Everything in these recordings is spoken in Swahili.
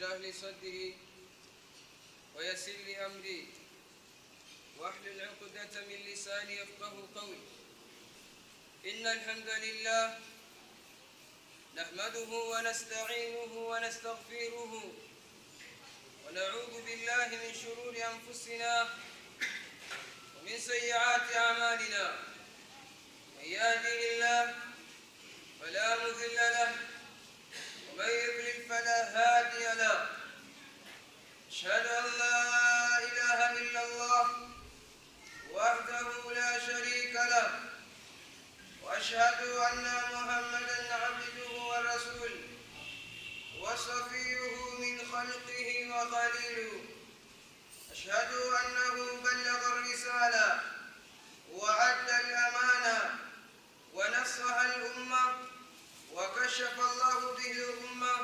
اشرح لي صدري ويسر لي أمري واحلل عقدة من لساني يفقهوا قولي. إن الحمد لله نحمده ونستعينه ونستغفره ونعوذ بالله من شرور أنفسنا ومن سيئات أعمالنا. من يهده الله فلا مضل له ومن يضلل فلا هادي له. أشهد أن لا إله إلا الله وحده لا شريك له وأشهد أن محمدًا عبده ورسوله وصفيه من خلقه وخليله. أشهد أنه بلغ الرسالة وأدى الأمانة ونصح الأمة وكشف الله به الأمة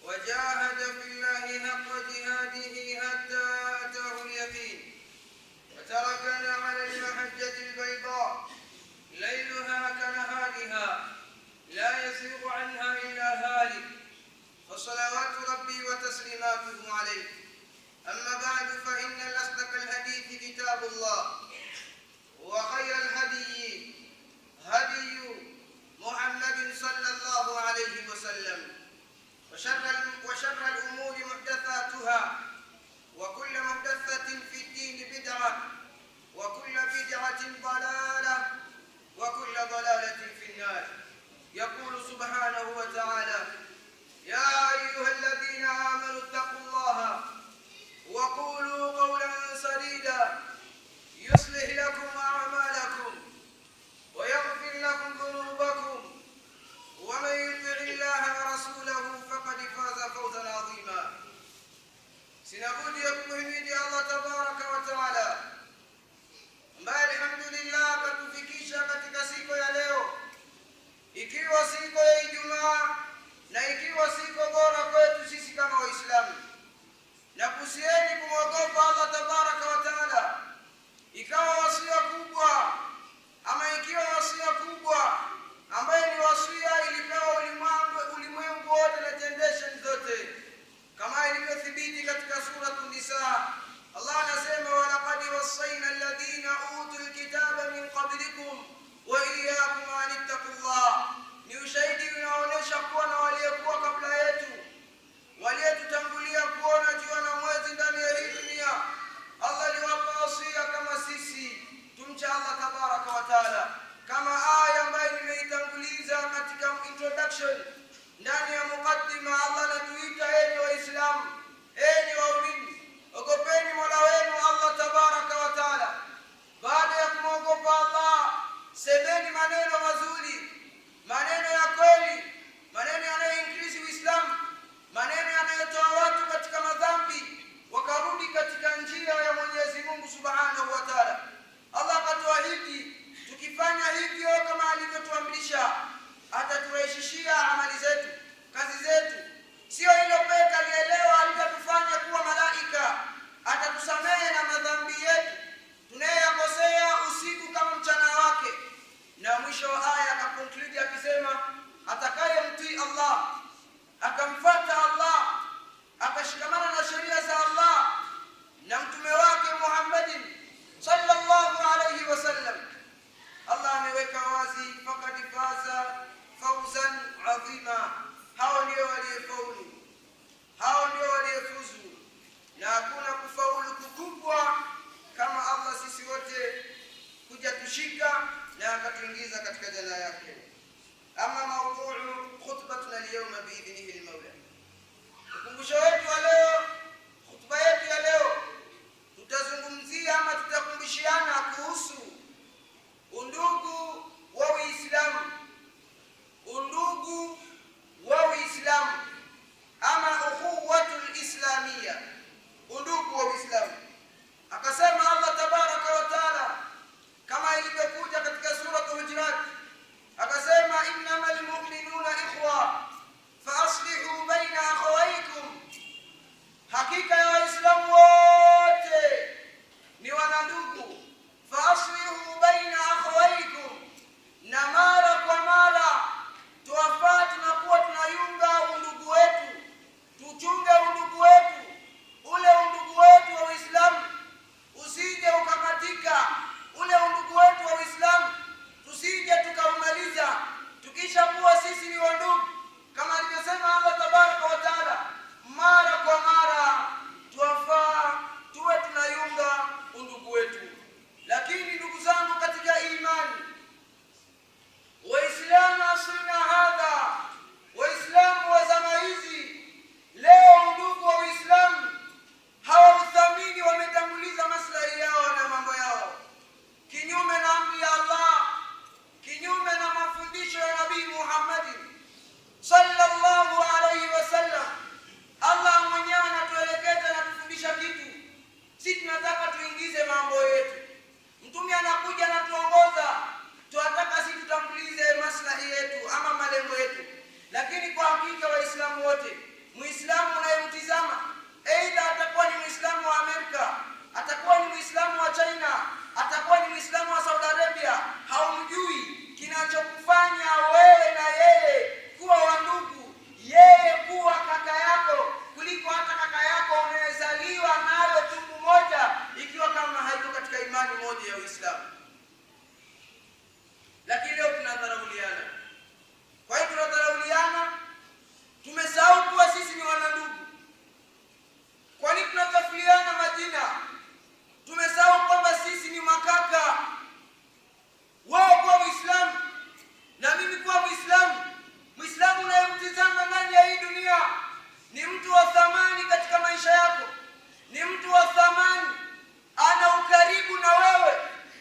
وجاهد في الله حق جهاده حتى أتاه اليقين. وتركنا على المحجة البيضاء ليلها كنهارها لا يزيغ عنها إلا هالك، فصلوات ربي وتسليماته عليه. أما بعد، فإن أصدق الحديث كتاب الله، وخير الهدي هدي محمد صلى الله عليه وسلم، وشر الأمور محدثاتها، وكل محدثة في الدين بدعة، وكل بدعة ضلالة، وكل ضلالة في النار. يقول سبحانه وتعالى: يا أيها الذين آمنوا اتقوا الله وقولوا قولا سديدا يصلح لكم أعمالكم ويغفر لكم ذنوبكم ومن يطع الله ورسوله فقد فاز فوزا undugu wetu, ule undugu wetu wa Uislamu usije ukakatika, ule undugu wetu wa Uislamu tusije tukaumaliza tukishakuwa sisi ni wandugu, kama alivyosema Allah tabaraka wa taala, mara kwa mara tuwafaa tuwe tunayunga undugu wetu. Lakini ndugu zangu katika imani, Waislamu asrina hadha, Waislamu wa zama hizi, leo undugu wa Uislamu hawauthamini, wametanguliza maslahi yao na mambo yao, kinyume na amri ya Allah, kinyume na mafundisho ya Nabii Muhammad sallallahu alayhi wasallam. Allah mwenyewe anatuelekeza na kufundisha kitu, sisi tunataka tuingize mambo yetu. Mtume anakuja anatuongoza, tunataka sisi tutangulize maslahi yetu ama malengo yetu. Lakini kwa hakika Waislamu wote, Muislamu unayemtizama, aidha atakuwa ni Muislamu wa Amerika, atakuwa ni Muislamu wa China, atakuwa ni Muislamu wa Saudi Arabia, haumjui kinachokufanya wewe na yeye kuwa wandugu, yeye kuwa kaka yako kuliko hata kaka yako unayezaliwa nayo tumbo moja, ikiwa kama haiko katika imani moja ya Uislamu. Lakini leo tunadharauliana. Kwa hiyo tunadharauliana, tumesahau kuwa sisi ni wanandugu. Kwa nini tunatafiliana majina? Tumesahau kwamba sisi ni makaka. Wao kwa Muislamu na mimi kwa Muislamu. Muislamu unayemtizama ndani ya hii dunia ni mtu wa thamani katika maisha yako, ni mtu wa thamani, ana ukaribu na wewe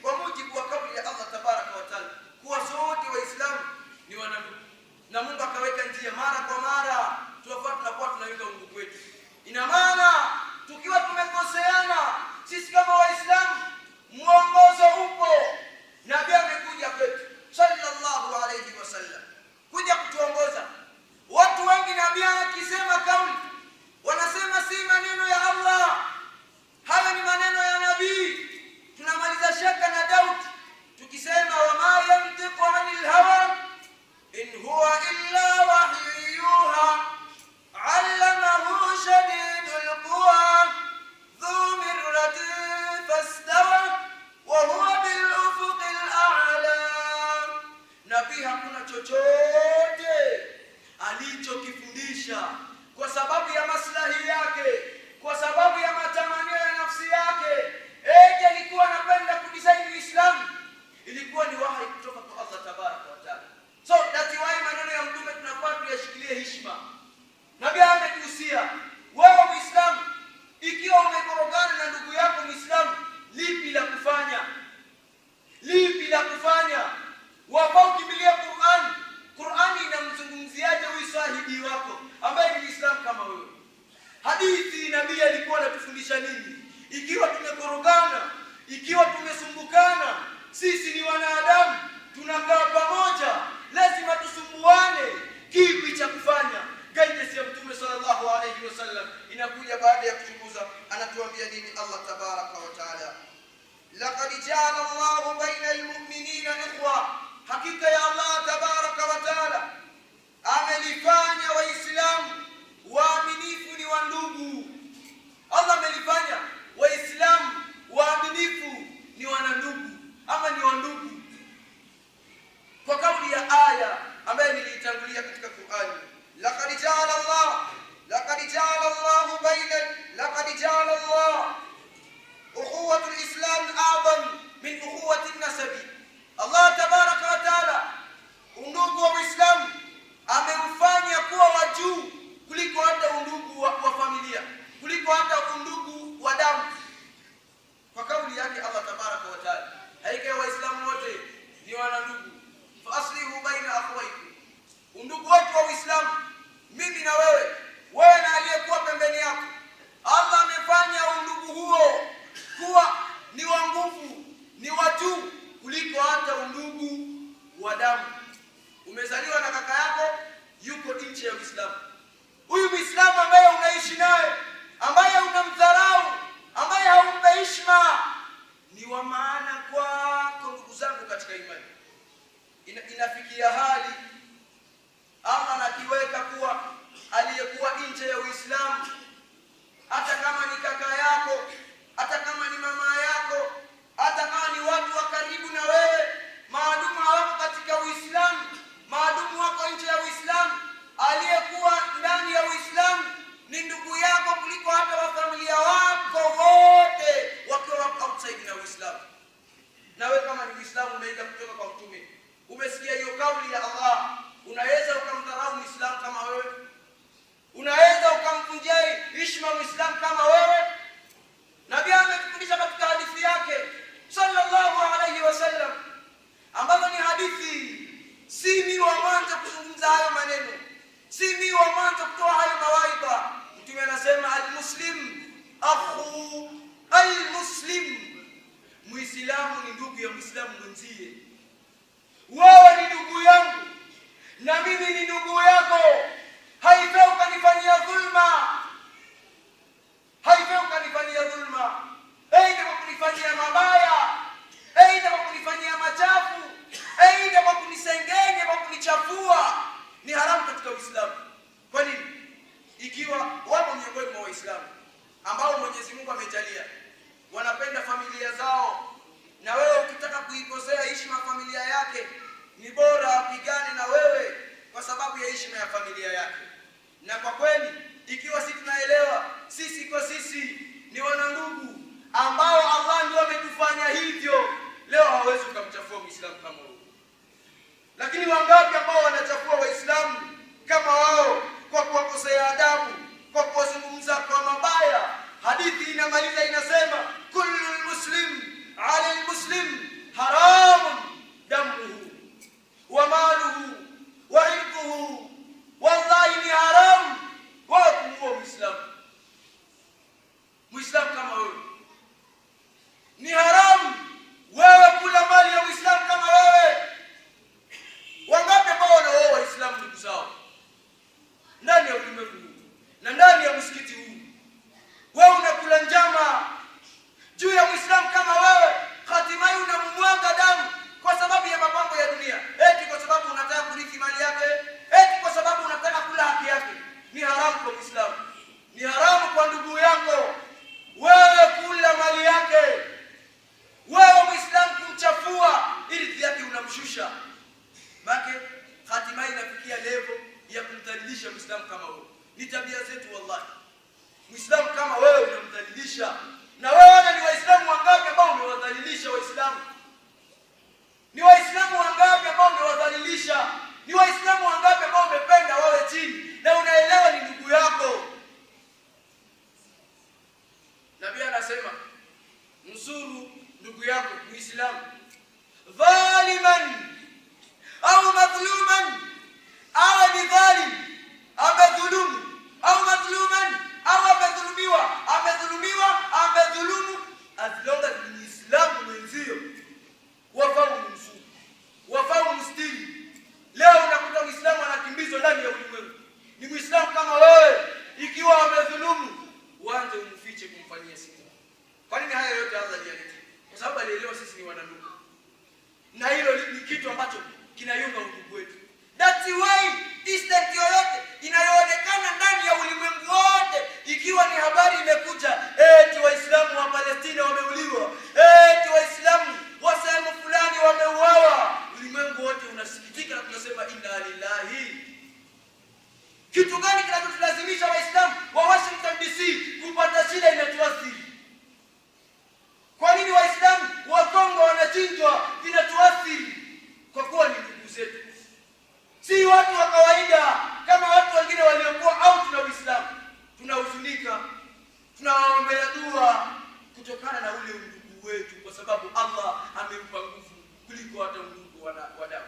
kwa mujibu wa kauli ya Allah tabaraka wa taala kuwa sote Waislamu ni wanandugu, na Mungu akaweka njia mara kwa mara tunakuwa tunaweka undugu wetu. Ina maana tukiwa tumekoseana sisi kama Waislamu, mwongozo upo, Nabii amekuja kwetu sallallahu alayhi wasallam kuja kutuongoza. Watu wengi Nabii akisema kauli wanasema si maneno ya Allah, haya ni maneno ya Nabii. Tunamaliza shaka na dauti tukisema wama yantiqu anil hawa in huwa illa wahyu yuha allamahu shadidul quwa dhu mirratin fastawa wa huwa bil ufuqil a'la. Nabii hakuna chochote alichokifundisha kwa sababu ya maslahi yake, kwa sababu ya matamanio ya nafsi yake. Eti alikuwa anapenda kudesign Uislamu, ilikuwa ni wahi kutoka kwa Allah tabaraka wa taala. So that's why maneno ya Mtume tunafaa tuyashikilie heshima. Nabii ametuhusia wewe Muislamu, ikiwa umekorogana na ndugu yako Muislamu, lipi la kufanya? Lipi la kufanya? Wafaa ukimbilia Qur'an. Qur'ani inamzungumziaje huyu sahibi wako ambaye ni Muislamu kama wewe? Hadithi Nabii alikuwa anatufundisha nini? Ikiwa tumekorogana, ikiwa tumesumbukana, sisi ni wanadamu, tunakaa pamoja, lazima tusumbuane. Kipi cha kufanya? Guidance ya Mtume sallallahu alayhi wasallam inakuja baada ya kuchunguza. Anatuambia nini Allah tabaraka wa taala? Laqad ja'ala Allahu baina al-mu'minina ikhwa, hakika ya Allah tabaraka wa taala amelifanya Waislamu waaminifu ni wandugu. Allah amelifanya Waislamu waaminifu ni wanandugu ama ni wandugu kwa kauli ya aya ambayo nilitangulia katika Qur'ani. Laqad ja'ala Allah ukhuwatul islam a'zam min ukhuwatin nasabi. Allah tabaraka wa taala undugu wa Uislamu ameufanya kuwa wa juu kuliko hata undugu wa familia, kuliko hata undugu wa damu. Muislamu ni ndugu ya Muislamu mwenzie. Wewe ni ndugu yangu na mimi ni ndugu yako. Haifai ukanifanyia dhulma, haifai ukanifanyia dhulma, aidha kwa kunifanyia mabaya, aidha kwa kunifanyia machafu, aidha kwa kunisengenya, kwa kunichafua. Ni haramu katika Uislamu. Kwa nini? Ikiwa wapo miongoni mwa Waislamu ambao Mwenyezi Mungu amejalia wanapenda familia zao, na wewe ukitaka kuikosea heshima familia yake, ni bora apigane na wewe kwa sababu ya heshima ya familia yake. Na kwa kweli, ikiwa sisi tunaelewa sisi kwa sisi ni wanandugu ambao Allah ndio ametufanya hivyo, leo hawezi kumchafua Muislamu kama huyo. Lakini wangapi ambao wanachafua Waislamu kama wao kwa kuwakosea adabu, kwa kuwazungumza kwa mabaya? Hadithi inamaliza inasema, kullu muslim ala almuslim haramun damuhu wa maluhu wa irduhu. Wallahi ni haramu wewe kumuua Muislamu. Muislamu kama wewe ni haramu wewe kula mali ya Muislamu kama wewe. Wangapi ambao wanaoa Waislamu ndugu zao ndani ya ulimwengu na ndani ya msikiti huu, wewe unakula njama juu ya Muislamu kama wewe, hatimaye unamwaga damu kwa sababu ya mapambo ya dunia, eti kwa sababu unataka kurithi mali yake, eti kwa sababu unataka kula haki yake. Ni haramu kwa Muislamu, ni haramu kwa ndugu yako wewe kula mali yake, wewe Muislamu kumchafua ili yake unamshusha. Baki hatimaye inafikia level ya kumdhalilisha Muislamu kama wewe. Ni tabia zetu wallahi. Muislamu kama wewe unamdhalilisha. Na wewe ni Waislamu wangapi ambao umewadhalilisha Waislamu? Ni Waislamu wangapi ambao umewadhalilisha? Ni Waislamu wangapi ambao umependa wawe chini na unaelewa ni ndugu yako? Nabii anasema, nusuru ndugu yako Muislamu dhaliman au madhluman, awe ni dhalim, amedhulumu, au madhluman, au amedhulumiwa, amedhulumu, as long as ni Muislamu mwenzio, wafau mnusuru, wafau mstiri. Leo unakuta Muislamu anakimbizwa ndani ya ulimwengu. Ni Muislamu kama wewe, ikiwa amedhulumu, uanze umfiche kumfanyia sitira. Kwa nini haya yote Allah aliyaleta? Kwa sababu alielewa sisi ni wanandugu. Na hilo ni kitu ambacho kinayunga udugu wetu. That's why distance yoyote inayoonekana ndani ya ulimwengu wote, ikiwa ni habari imekuja eti Waislamu wa Palestina wameuliwa, eti Waislamu wa sehemu fulani wameuawa, ulimwengu wote unasikitika na tunasema inna lillahi. Kitu gani kinachotulazimisha Waislamu wa Washington DC kupata shida inatuathiri? Kwa nini Waislamu wa Kongo wanachinjwa inatuathiri? Kwa kuwa ni ndugu zetu, si watu wa kawaida kama watu wengine waliokuwa out na Uislamu. Tunahuzunika, tunawaombea dua kutokana na ule undugu wetu, kwa sababu Allah amempa nguvu kuliko hata undugu wa damu.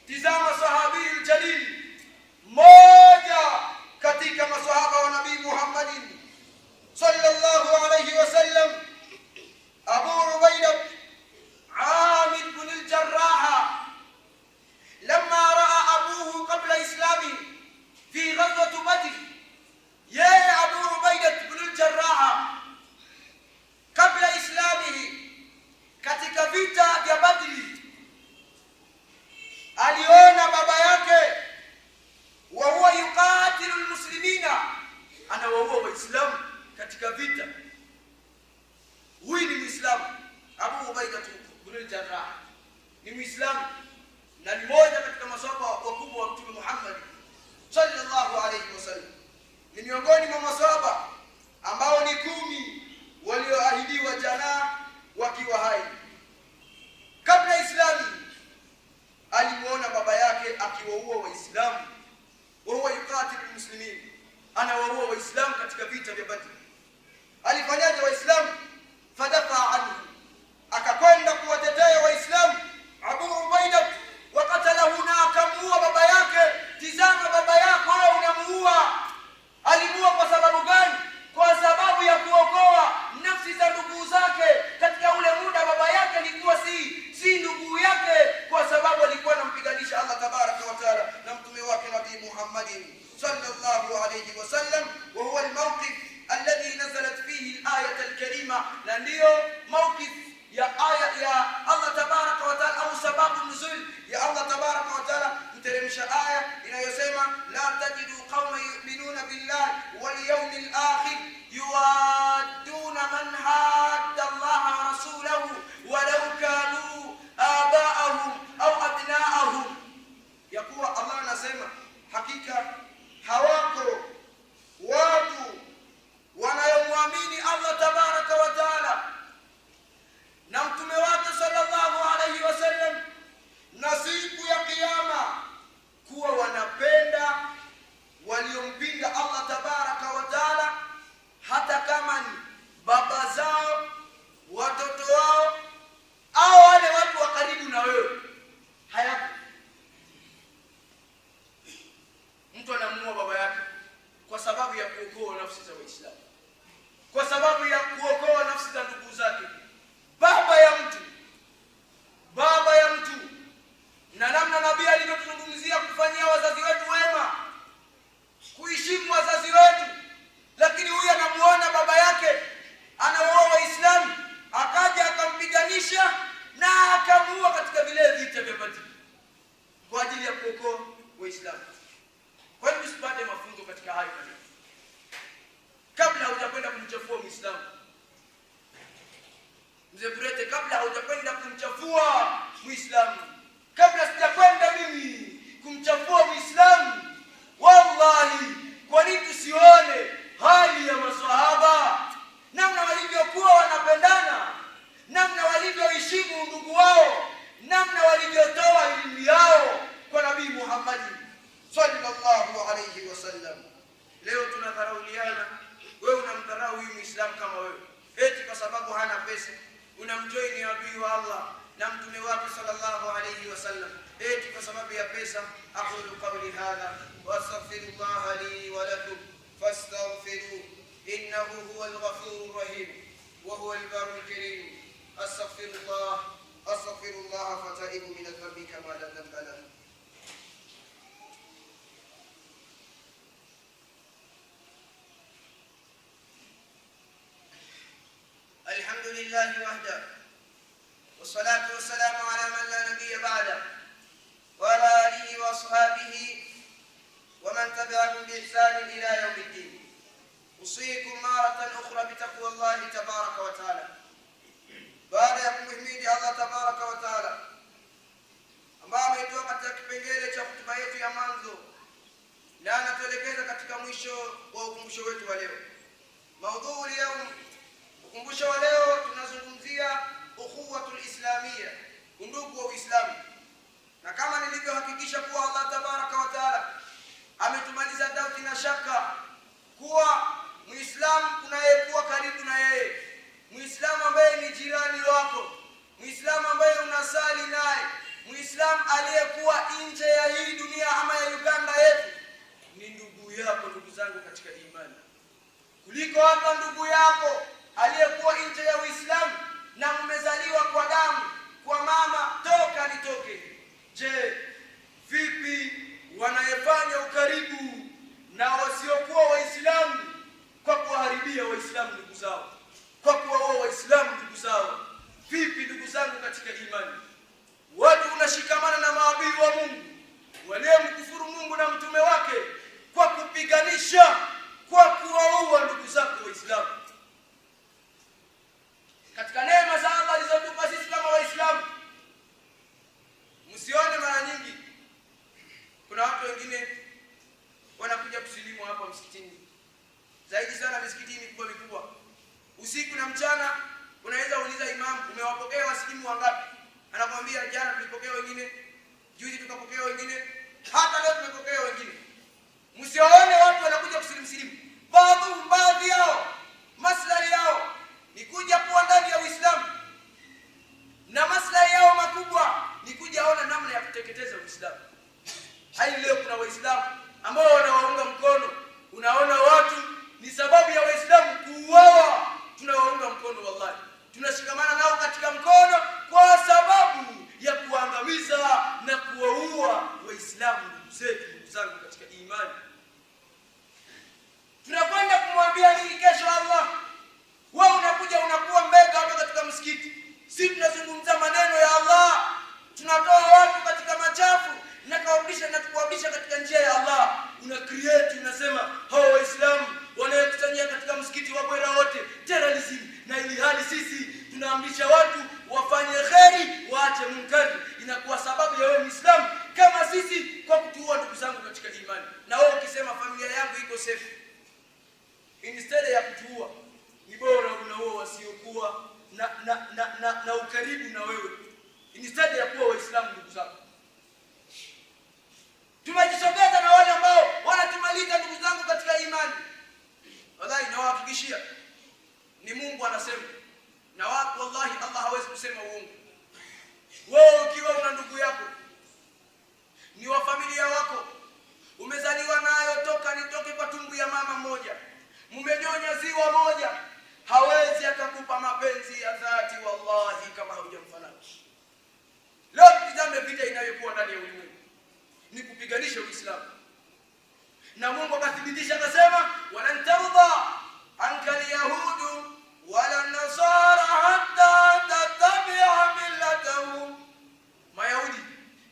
Tizama sahabi al-jalil, mmoja katika maswahaba wa Nabii Muhammadin sallallahu alayhi wasallam, Abu Ubaida Amir ibn al-Jarrah, لما رأى أبوه قبل إسلامه في غزوة بدر. يا أبو عبيدة بن الجراح قبل إسلامه katika vita vya Badri, aliona baba yake wa huwa yuqatilu almuslimina, anawaua Waislamu katika vita. Huyu ni Muislamu, Abu Ubaida ibn al-Jarrah ni Muislamu na ni moja katika maswahaba wakubwa wa Mtume Muhammad sallallahu alayhi wasallam. Ni miongoni mwa maswahaba ambao ni 10 walioahidiwa jana wakiwa hai. Kabla Islami alimuona baba yake akiwaua Waislamu, wao yuqatilu muslimin, anawaua Waislamu katika vita vya Badr. Alifanyaje Waislamu? Fadafa anhu, akakwenda kuwatetea Waislamu Abu Ubaida, wakatalahu, na akamuua baba yake. Tizama baba yako wewe unamuua. Alimuua kwa sababu gani? Kwa sababu ya kuokoa nafsi za ndugu zake katika na ndiyo mawqif ya aya ya Allah tabaraka wa taala, au sababu nuzul ya Allah tabaraka wa taala kuteremsha aya inayosema la tajidu qauman yu'minuna billahi wal yawmil akhir yuwadduna man hadda Allah wa rasulahu walau kanu aba'ahum au abna'ahum. Ya kuwa Allah anasema hakika hawako watu wanayomwamini Allah tabaraka wa taala na mtume wake sallallahu alayhi wasallam na siku ya kiyama kuwa wanapenda waliompinga Allah tabaraka wa taala, hata kama ni baba zao, watoto wao, au wale watu wa karibu na wewe. Hayapo mtu anamuua baba yake kwa sababu ya kuokoa nafsi za Waislamu, kwa sababu ya kuokoa nafsi za ndugu zake. Baba ya mtu, na namna Nabii alivyotuzungumzia kufanyia wazazi wetu wema, kuheshimu wazazi wetu, lakini huyu anamuona baba yake anaoa Waislamu, akaja akampiganisha na akamuua katika vile vita vya Badr kwa ajili ya kuokoa Waislamu. Kwa nini usipate mafunzo katika hayo maneno kabla hujakwenda kumchafua Muislamu? Mzee Burete, kabla hujakwenda kumchafua Muislamu, kabla sijakwenda mimi kumchafua Muislamu, wallahi, kwa nini tusione hali ya maswahaba, namna walivyokuwa wanapendana, namna walivyoheshimu ndugu wao, namna walivyotoa elimu yao kwa Nabii Muhammad sallallahu alayhi wasallam. Leo tunadharauliana. Wewe unamdharau huyu Muislamu kama wewe, eti kwa sababu hana pesa unamjoini adui wa Allah na mtume wake sallallahu alayhi wasallam, eti kwa sababu ya pesa. Aqulu qawli hadha wa astaghfirullah li wa lakum fastaghfiruhu innahu huwal ghafurur rahim wa huwal barrul karim. Astaghfirullah fataibu min adh-dhanbi kama la dhanba lahu. الحمد لله وحده والصلاة والسلام على من لا نبي بعده وعلى آله وأصحابه ومن تبعهم بإحسان إلى يوم الدين. أوصيكم مرة أخرى بتقوى الله تبارك وتعالى. baada ya kumhimidi Allah tabaraka wa taala ambaye ametoa katika kipengele cha hotuba yetu ya mwanzo na anatuelekeza katika mwisho wa ukumbusho wetu wa leo. Maudhui leo, ukumbusho wa leo, tunazungumzia ukhuwatul islamia, undugu wa Uislamu. Na kama nilivyohakikisha kuwa Allah tabaraka wa taala ametumaliza dauti na shaka kuwa Muislamu unayekuwa karibu na yeye, Muislamu ambaye ni jirani wako, Muislamu ambaye unasali naye, Muislamu aliyekuwa nje ya hii dunia ama ya Uganda yetu, ni ndugu yako, ndugu zangu katika imani, kuliko hata ndugu yako aliyekuwa nje ya Uislamu na mmezaliwa kwa damu, kwa mama toka nitoke. Je, vipi wanayefanya ukaribu na wasiokuwa Waislamu kwa kuwaharibia Waislamu ndugu zao, kwa kuwaoa Waislamu ndugu zao? Vipi ndugu zangu katika imani? Watu unashikamana na maadui wa Mungu waliomkufuru Mungu na mtume wake kwa kupiganisha, kwa kuwaua ndugu zako Waislamu. Katika neema za Allah alizotupa sisi kama Waislamu, msione mara nyingi kuna watu wengine wanakuja kusilimu hapa msikitini, zaidi sana misikitini mikubwa. Usiku na mchana unaweza uliza imamu, umewapokea wasilimu wangapi? Anakuambia jana tulipokea wengine, juzi tukapokea wengine, hata leo tumepokea wengine. Msione watu wanakuja kusilimu. Baadhi yao maslahi yao ni kuja kuwa ndani ya Uislamu, na maslahi yao makubwa ni kuja ona namna ya kuteketeza Uislamu. Hai, leo kuna Waislamu ambao wanawaunga mkono. Unaona watu ni sababu ya Waislamu kuuawa, tunawaunga mkono, wallahi tunashikamana nao katika mkono kwa sababu ya kuangamiza na kuwaua Waislamu ndugu zetu, ndugu zangu katika imani. karibu na wewe instead ya kuwa Waislamu ndugu zako. Tumejisogeza na wale ambao wanatumaliza ndugu zangu katika imani. Wallahi nawahakikishia ni Mungu anasema, na wapo wallahi Allah hawezi kusema uongo. Wewe ukiwa una ndugu yako ni wa familia wako, umezaliwa nayo toka nitoke kwa tumbu ya mama moja, mmenyonya ziwa moja, hawezi akakupa mapenzi ya dhati wallahi kama hujamfanana. Leo tizame vita inayokuwa ndani ya ulimwengu ni kupiganisha Uislamu, na Mungu akathibitisha akasema, walan tarda anka alyahudu wala nasara hatta tattabi'a millatahum. Mayahudi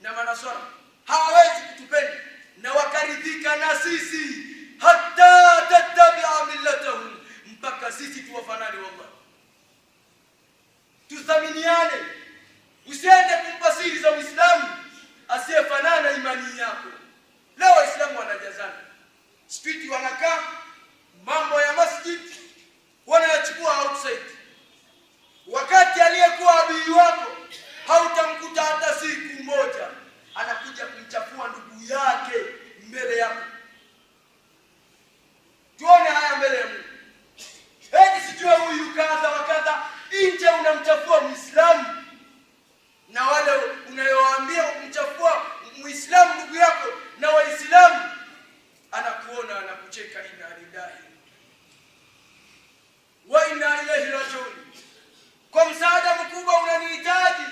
na manasara hawawezi kutupenda na wakaridhika na sisi hatta tattabi'a millatahum, mpaka sisi tuwafanane. Wallahi tuthaminiane, usiende kumpa siri za Uislamu asiyefanana imani yako. Leo Waislamu wanajazana street, wanakaa mambo ya masjid wanayachukua outside, wakati aliyekuwa adui wako hautamkuta hata siku moja anakuja kumchafua ndugu yake mbele yako. Tuone haya mbele ya Mungu. Eti sijue huyu kadha wa kadha, nje unamchafua Muislamu, na wale unayowaambia kumchafua Muislamu ndugu yako na Waislamu anakuona anakucheka. Inna lillahi wa inna ilaihi rajiun. Kwa msaada mkubwa unanihitaji,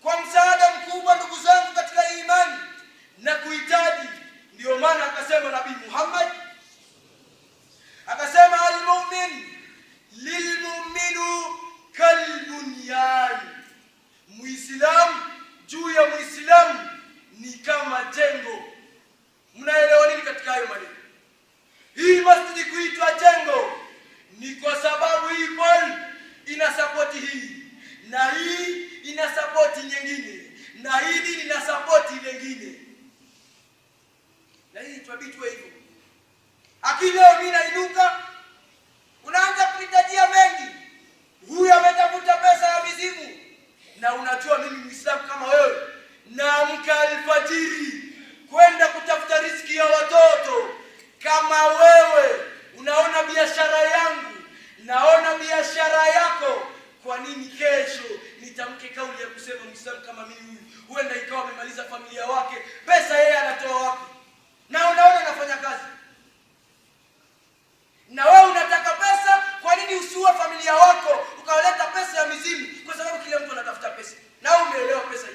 kwa msaada mkubwa ndugu zangu katika imani na kuhitaji. Ndio maana akasema Nabii Muhammad, akasema al-mu'min lilmu'minu kalbunyan, Muislamu juu ya Muislamu ni kama jengo. Mnaelewa nini katika hayo maneno? Hii masjid kuitwa jengo ni kwa sababu hii pole ina support hii, na hii ina support nyingine, na hii ina support nyingine, na hii tuabitwe hivyo. Akileo mimi nainuka, unaanza kuhitajia mengi. Huyu ametafuta pesa ya mizimu, na unajua mimi Muislamu kama wewe naamka alfajiri kwenda kutafuta riziki ya watoto. Kama wewe unaona biashara yangu, naona biashara yako, kwa nini kesho nitamke kauli ya kusema Muislamu kama mimi huyu huenda ikawa amemaliza familia wake, pesa yeye anatoa wapi? Na unaona nafanya kazi, na wewe unataka pesa, kwa nini usiua familia wako ukaleta pesa ya mizimu? Kwa sababu kila mtu anatafuta pesa, na umeelewa pesa hii.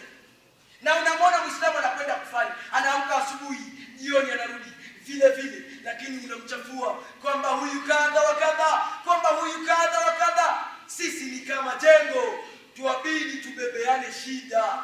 Na unamwona Muislamu anakwenda kufanya, anaamka asubuhi, jioni anarudi vile vile, lakini unamchafua kwamba huyu kadha wa kadha, kwamba huyu kadha wa kadha. Sisi ni kama jengo, tuabidi tubebeane shida.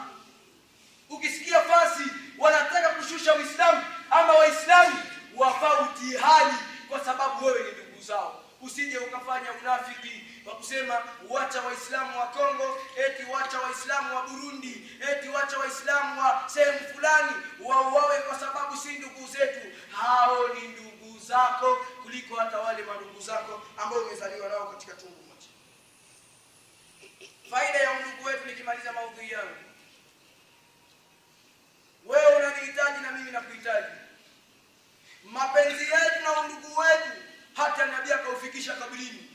Ukisikia fasi wanataka kushusha Uislamu ama Waislamu, wafauti hali kwa sababu wewe ni ndugu zao. Usije ukafanya unafiki wa kusema wacha Waislamu wa Kongo, eti wacha Waislamu wa Burundi, eti wacha Waislamu wa sehemu fulani wauawe kwa sababu si ndugu zetu. Hao ni ndugu zako kuliko hata wale mandugu zako ambao umezaliwa nao katika tumbo moja. Faida ya ndugu wetu, nikimaliza maudhui yangu, wewe unanihitaji na mimi nakuhitaji. Mapenzi yetu na ndugu wetu hata Nabii akaufikisha kaburini.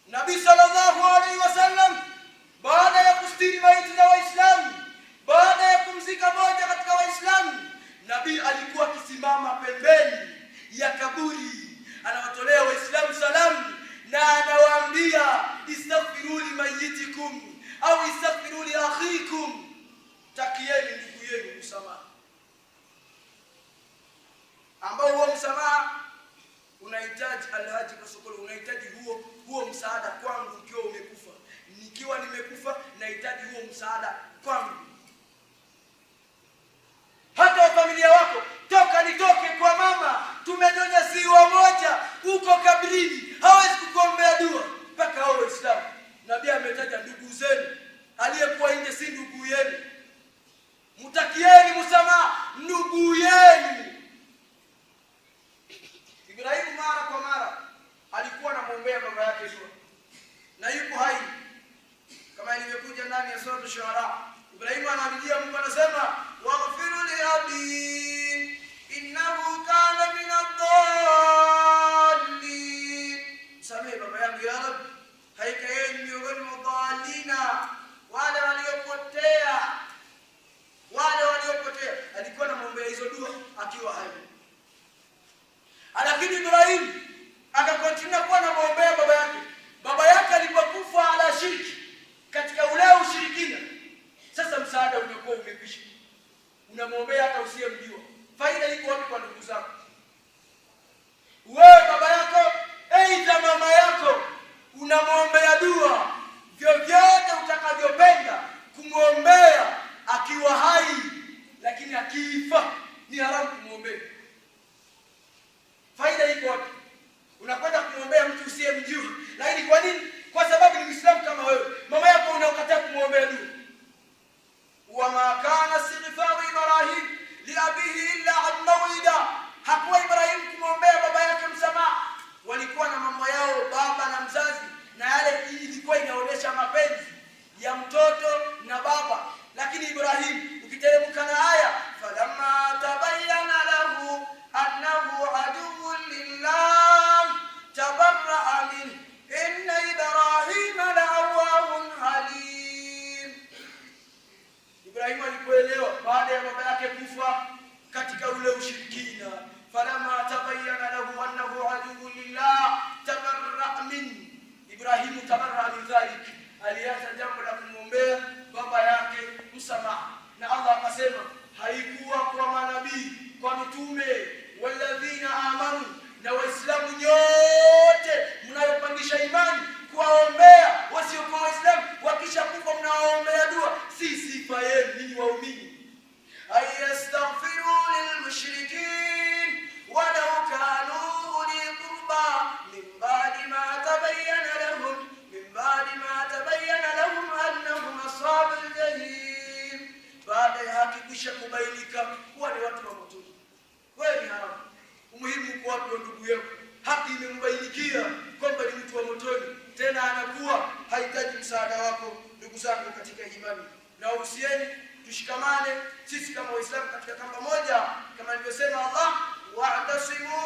Nabii sallallahu alaihi wasallam baada ya kustiri maiti za Waislamu, baada ya kumzika moja katika Waislamu, Nabii alikuwa akisimama pembeni ya kaburi, anawatolea Waislamu salamu na anawaambia istaghfiru li mayitikum au istaghfiru li akhikum, takieni ndugu yenu msamaha, ambao huo msamaha unahitaji. Alhaji Kasokolo, unahitaji huo msaada kwangu ukiwa umekufa. Nikiwa nimekufa nahitaji huo msaada kwangu. Hata wa familia wako, toka nitoke kwa mama, tumenyonya ziwa moja, uko kaburini, hawezi kukuombea dua mpaka hao Waislamu. Nabii ametaja ndugu zenu, aliyekuwa nje si ndugu yenu. Mtakieni msamaha ndugu yenu. Ibrahimu mara kwa mara alikuwa anamwombea baba yake dua, na yuko hai. sura Ash-Shu'ara. Ibrahim anamjia Mungu anasema waghfir li abi innahu kana min ad-dallin. Samehe baba yangu ya Rabb, hakika yeye ni miongoni mwa dhalina, wale waliopotea. Alikuwa anamwombea hizo dua akiwa hai. Lakini Ibrahim akakontinua kuwa anamwombea baba yake. Baba yake alipokufa ala shirki, katika ule ushirikina. Sasa msaada unakuwa umekwisha. Unamwombea hata usiyemjua. Faida iko wapi kwa ndugu zako? Wewe baba yako, aidha mama yako, unamwombea dua vyovyote utakavyopenda kumwombea akiwa hai, lakini akifa ni haramu kumwombea. Faida iko wapi? Unakwenda kumwombea mtu usiyemjua. Lakini kwa nini? Kwa sababu ni Muislamu kama wewe. Mama yako unakataa kumwombea dua. Wa ma kana istighfaru Ibrahim li abihi illa an mawida. Hakuwa Ibrahim kumwombea baba yake msamaha. Walikuwa na mambo yao baba na mzazi, na yale ilikuwa inaonyesha mapenzi ya mtoto na baba. Lakini Ibrahim ukiteremka na aya falamma tabayyana lahu annahu aduwwun lillah tabarra'a min inna Ibrahima la'awwahun halim. Ibrahim alipoelewa baada ya baba yake kufa katika ule ushirikina, falamma tabayyana lahu annahu aduwwun lillah tabarra'a min, Ibrahim tabarra'a min dhalik, aliacha jambo la kumwombea baba yake msamaha. Na Allah akasema haikuwa kwa manabii, kwa mitume, walladhina amanu, na waislamu nyote mnayopandisha imani kuwaombea wasiokuwa waislamu wakisha kufa, mnawaombea dua. Si sifa yenu ninyi waumini. ayastaghfiru lilmushrikin walau kanu uli qurba min ba'di ma tabayyana lahum annahum ashabul jahim. Baada ya haki kisha kubainika kuwa ni watu wa motoni. Wewe ni haramu. Umuhimu uko wapi wa ndugu yako? Haki imembainikia kwamba ni mtu wa motoni, tena anakuwa hahitaji msaada wako. Ndugu zangu katika imani, na uhusieni tushikamane sisi kama Waislamu katika kamba moja, kama alivyosema Allah, wa'tasimu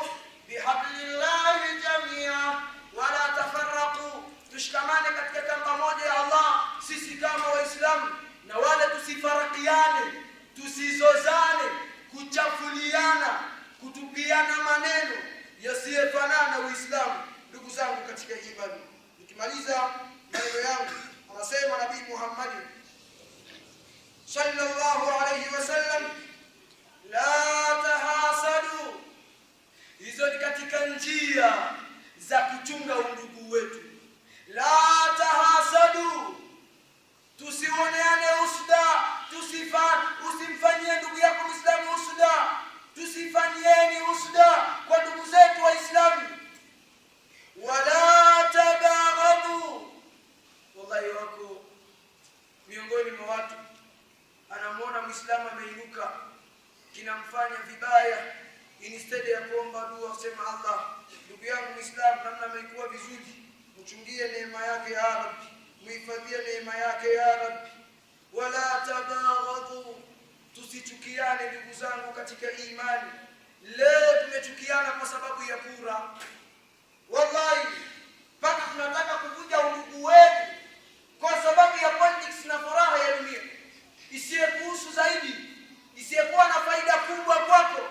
bihablillahi jami'a wala tafarraqu. Tushikamane katika kamba moja ya Allah sisi kama Waislamu, na wala tusifarakiane, tusizozane, kuchafuliana, kutupiana maneno yasiyofanana Uislamu. Ndugu zangu katika imani, nikimaliza maneno yangu, anasema Nabii Muhammad sallallahu alayhi wasallam, la tahasadu. Hizo ni katika njia za kuchunga undugu wetu. La tahasadu, tusioneane usda, usimfanyie ndugu yako Muislamu usda, tusifanyieni usda kwa ndugu zetu Waislamu. Wala tabaghadu. Wallahi wako miongoni mwa watu anamuona Muislamu ameinuka kinamfanya vibaya, instead ya kuomba dua usema Allah, ndugu yangu Muislamu namna amekuwa vizuri, mchungie neema yake ya Rabbi, muhifadhie neema yake ya Rabbi. Wala tabaghadu, tusichukiane ndugu zangu katika imani. Leo tumechukiana kwa sababu ya kura. Wallahi mpaka tunataka kuvunja undugu wetu kwa sababu ya politics na furaha ya dunia isiyekuhusu zaidi, isiyekuwa na faida kubwa kwako.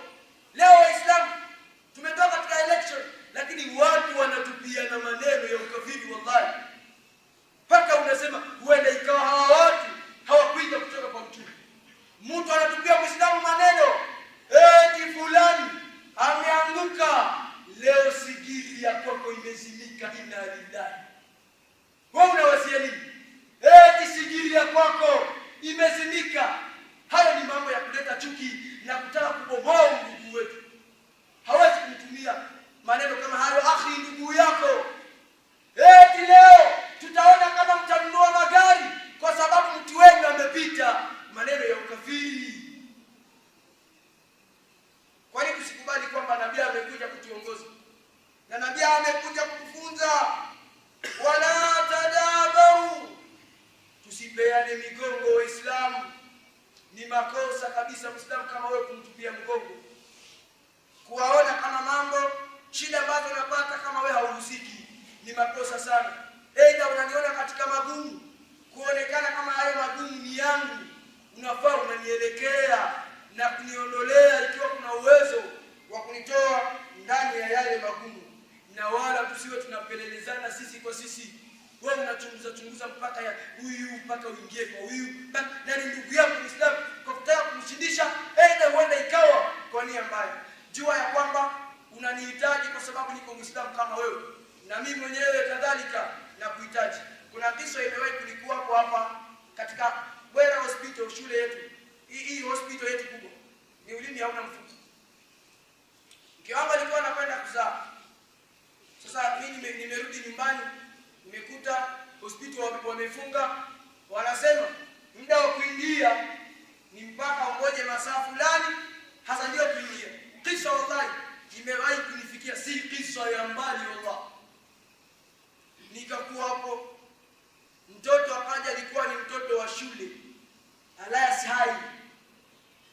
Leo Waislamu tumetoka katika election, lakini watu wanatupiana maneno ya ukafiri. Wallahi mpaka unasema huenda ikawa hawa watu hawakuja kutoka kwa mtume. Mtu anatupia Muislamu maneno, eti fulani ameanguka leo, sigiri ya kwako imezimika, inna lillahi. Wewe unawasia nini? Eti sigiri ya kwako imezimika. Hayo ni mambo ya kuleta chuki na kutaka kubomoa ndugu wetu. Hawezi kumtumia maneno kama hayo akhi ndugu yako. Eti leo tutaona kama mtanunua magari kwa sababu mtu wenu amepita. Maneno ya ukafiri. Kwa nini tusikubali kwamba nabii amekuja kutuongoza na nabii amekuja kutufunza? Wala tadabaru, tusipeane tupiane migongo Waislamu. Ni makosa kabisa Muislamu kama wewe kumtupia mgongo, kuwaona kama mambo shida ambazo unapata kama wewe hauhusiki. Ni makosa sana. Aidha unaniona katika magumu, kuonekana kama hayo magumu ni yangu, unafaa unanielekea na kuniondolea ikiwa kuna uwezo wa kunitoa ndani ya yale magumu, na wala tusiwe tunapelelezana sisi kwa sisi. Wewe unachunguza mpaka ya huyu mpaka uingie kwa huyu, na ni ndugu yako Muislamu, kwa kutaka kumshindisha, aidha huenda ikawa kwa nia mbaya. Jua ya kwamba unanihitaji kwa sababu niko Muislamu kama wewe, na mimi mwenyewe kadhalika na kuhitaji. Kuna kisa imewahi kulikuwa hapa katika Bwera Hospital, shule yetu. Hii hospital yetu kubwa. Ni ulimi hauna mfuko. Mke wangu alikuwa anakwenda kuzaa. Sasa mimi nimerudi nyumbani, nimekuta hospital wamefunga. Wanasema muda wa kuingia ni mpaka ungoje masaa fulani hasa ndio kuingia. Kisa wallahi imewahi kunifikia, si kisa ya mbali wallahi. Nikakuwa hapo, mtoto akaja, alikuwa ni mtoto wa shule Alliance High.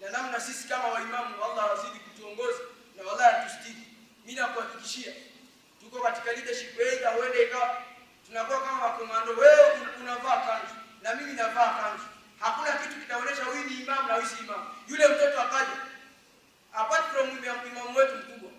Na namna sisi kama waimamu, Allah azidi kutuongoza na wallahi atustiki. Mimi nakuhakikishia tuko katika leadership aidha huende ikawa tunakuwa kama makomando. Wewe unavaa kanzu na mimi navaa kanzu, hakuna kitu kitaonesha huyu ni imamu na huyu si imamu. Yule mtoto akaja, apart from imamu wetu mkubwa,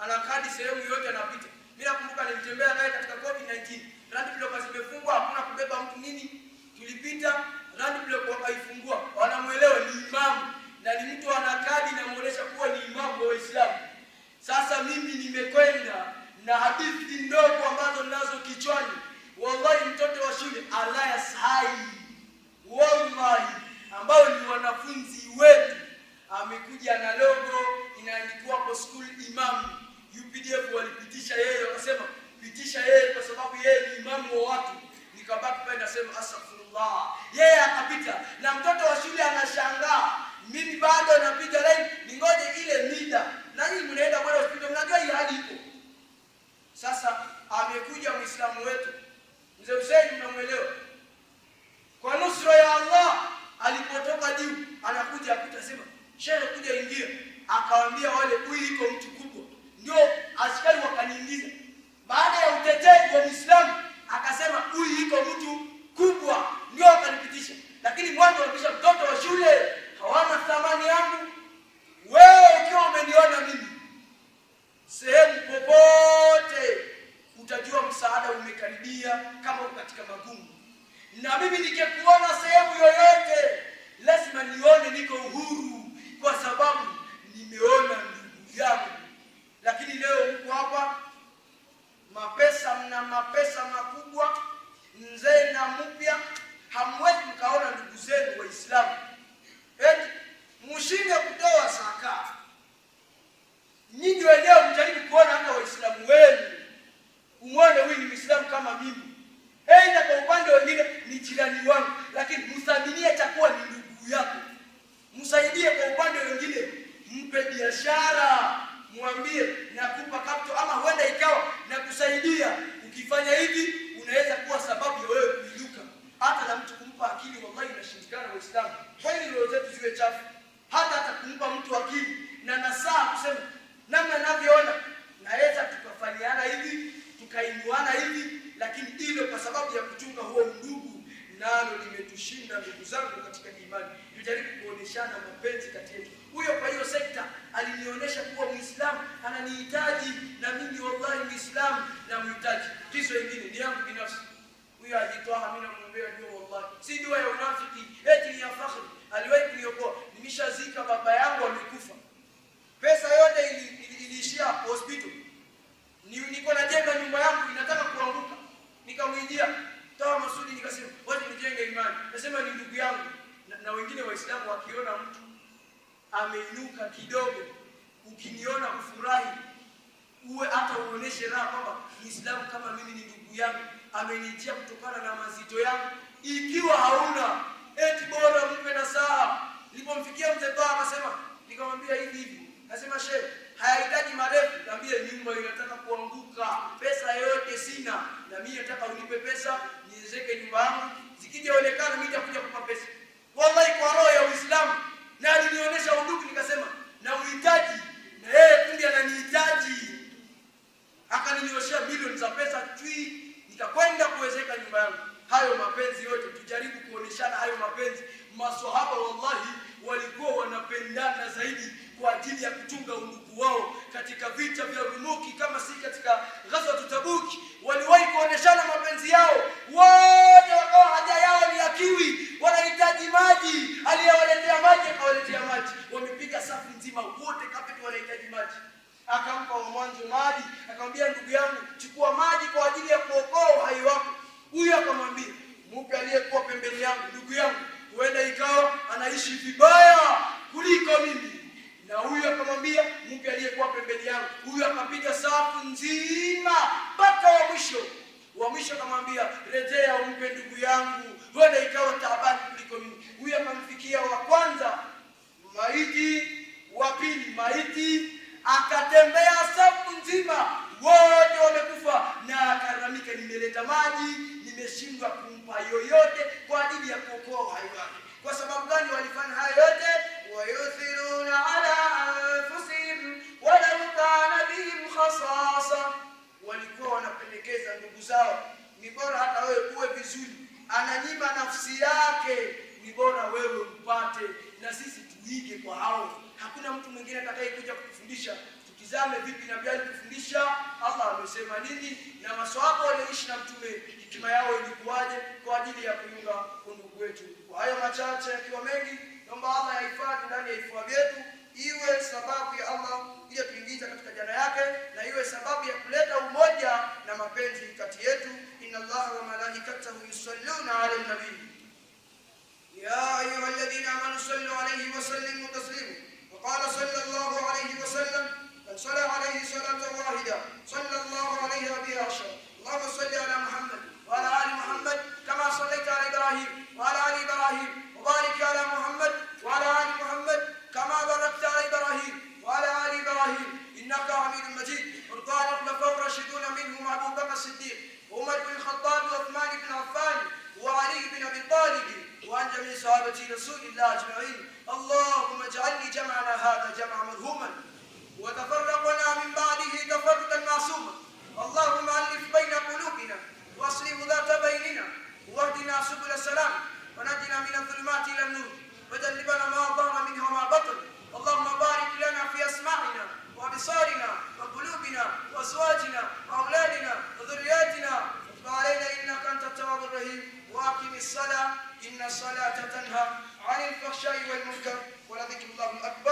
ana kadi sehemu yote anapita. Mimi nakumbuka nilitembea naye katika COVID-19, randi block zimefungwa, hakuna kubeba mtu nini. Tulipita randi block wakaifungua, wanamuelewa ni imamu na ni mtu ana kadi inamuonesha kuwa ni imamu wa Uislamu. Sasa mimi nimekwenda na hadithi ndogo ambazo ninazo kichwani. Wallahi mtoto wa shule Alliance High, wallahi ambao ni wanafunzi wetu, amekuja na logo inaandikwa hapo school imam. UPDF walipitisha yeye, wakasema pitisha yeye kwa sababu yeye ni imamu wa watu. Nikabaki pale nasema astaghfirullah. Yeye akapita na mtoto wa shule anashangaa, mimi bado napiga line ningoje ile mida. Na nyinyi mnaenda kwa hospitali, mnajua hii hali iko. Sasa amekuja Muislamu wetu Mzee Hussein, mnamuelewa, kwa nusra ya Allah alipotoka juu anakuja akutasema shehe kuja ingia, akawaambia wale huyu iko mtu kubwa. Ndio askari wakaniingiza baada ya utetezi wa Muislamu, akasema huyu iko mtu kubwa, ndio akanipitisha. Lakini mwanzo walisha mtoto wa shule hawana thamani yangu. Wewe ukiwa umeniona mimi sehemu popote, utajua msaada umekaribia kama uko katika magumu. Na mimi nikikuona sehemu yoyote lazima nione niko uhuru, kwa sababu nimeona ndugu yangu. Lakini leo huko hapa mna mapesa makubwa, mzee na mpya, hamwezi mkaona ndugu zenu Waislamu. Eti mshinde kutoa zaka, nyinyi wenyewe mjaribu kuona hata Waislamu wenu, umwone huyu ni Muislamu kama mimi. Aidha kwa upande wengine ni jirani wangu, lakini mthaminie takuwa ni ndugu yako. Msaidie kwa upande wengine, mpe biashara, mwambie nakupa kapto, ama huenda ikawa na kusaidia. Ukifanya hivi unaweza kuwa sababu ya wewe kuinuka. Hata na mtu kumpa akili wallahi inashindikana Waislamu. Kwa hiyo roho zetu ziwe chafu. Hata kumpa mtu akili na nasaha kusema namna ninavyoona naweza tukafanyana hivi, tukainuana hivi, lakini hilo kwa sababu ya kuchunga huo ndugu nalo limetushinda ndugu zangu katika imani. Tujaribu kuoneshana mapenzi kati yetu. Huyo kwa hiyo sekta alinionyesha kuwa Muislamu ananihitaji, na mimi wallahi Muislamu na mhitaji. Kiso kingine ni yangu binafsi. Huyo ajitoa, mimi namuombea dua wallahi. Si dua ya unafiki, eti ni ya fakhri. Aliwahi kuniokoa. Nimeshazika baba yangu amekufa. Pesa yote iliishia hospital. Niko najenga nyumba yangu inataka kuanguka. Nikamwijia toa Masudi, nikasema waje nijenge imani. Nasema ni ndugu yangu. Na wengine Waislamu wakiona mtu ameinuka kidogo, ukiniona ufurahi, uwe hata uoneshe raha kwamba Muislamu kama mimi ni ndugu yangu, amenijia kutokana na mazito yangu. Ikiwa hauna eti bora mpe nasaha. Nilipomfikia mzee baba akasema, nikamwambia hivi. Nasema shehe, hayahitaji marefu, niambie nyumba inataka kuanguka, pesa yote sina, na mimi nataka unipe pesa niwezeke nyumba yangu. ikijaonekana mimi nitakuja kukupa pesa. Wallahi kwa roho ya Uislamu, na alinionyesha undugu, nikasema na uhitaji na yeye kumbe ananihitaji. Akaninyoshia milioni za pesa nitakwenda kuwezeka nyumba yangu. Hayo mapenzi yote tujaribu kuoneshana hayo mapenzi. Maswahaba wallahi walikuwa wanapendana zaidi kwa ajili ya kutunga undugu wao katika vita vya Rumuki, kama si katika Ghazwat Tabuki. Waliwahi kuoneshana mapenzi yao, wote wakawa haja yao ni akiwi, wanahitaji maji, aliyewaletea maji akawaletea maji, wamepiga safu nzima wote kapeti wanahitaji maji. Akampa wa mwanzo maji, akamwambia ndugu yangu chukua maji kwa ajili ya kuokoa uhai wako. Huyu akamwambia mupe aliyekuwa pembeni yangu, ndugu yangu huenda ikawa anaishi vibaya kuliko mimi. Na huyu akamwambia mupe aliyekuwa pembeni yangu. Huyu akapiga safu nzima mpaka wa mwisho akamwambia rejea umpe ndugu yangu, huenda ikawa taabani kuliko mimi. Huyu akamfikia wa kwanza maiti, wa pili maiti, akatembea safu nzima wote wamekufa, na akaramika, nimeleta maji, nimeshindwa kumpa yoyote kwa ajili ya kuokoa uhai wake. Kwa sababu gani walifanya hayo yote? Wayuthiruna ala anfusihim walau kana bihim khasasa, walikuwa wanapendekeza ndugu zao. Ni bora hata wewe uwe vizuri, ananyima nafsi yake, ni bora wewe upate. Na sisi tuige kwa hao. Hakuna mtu mwingine atakayekuja kutufundisha. Tizame vipi Nabii alitufundisha, Allah amesema nini, na maswahaba waliishi na Mtume hekima yao ilikuwaje kwa ajili ya kuunga undugu wetu. Kwa hayo machache yakiwa mengi, naomba Allah yahifadhi ndani ya vifua vyetu, iwe sababu ya Allah ili tuingize katika jana yake, na iwe sababu ya kuleta umoja na mapenzi kati yetu. Inna Allaha wa malaikatahu yusalluna ala nabii ya ayyuhalladhina amanu sallu alayhi wa sallimu taslima. وقال صلى الله عليه وسلم من صلى عليه صلاة واحدة صلى الله عليه بها عشرة. اللهم صل على محمد وعلى آل محمد كما صليت على إبراهيم وعلى آل إبراهيم، وبارك على محمد وعلى آل محمد كما باركت على إبراهيم وعلى آل إبراهيم إنك حميد مجيد. وارض عن الخلفاء الراشدين منهم أبو بكر الصديق وعمر بن الخطاب وعثمان بن عفان وعلي بن أبي طالب وعن جميع صحابة رسول الله أجمعين. اللهم اجعل جمعنا هذا جمعا مرحوما وتفرقنا من بعده تفرقا معصوما. اللهم ألف بين قلوبنا واصلح ذات بيننا واهدنا سبل السلام ونجنا من الظلمات إلى النور وجنبنا ما ظهر منها وما بطن. اللهم بارك لنا في أسماعنا وأبصارنا وقلوبنا وأزواجنا وأولادنا وذرياتنا، وتب علينا إنك أنت التواب الرحيم. وأقم الصلاة إن الصلاة تنهى عن الفحشاء والمنكر ولذكر الله أكبر.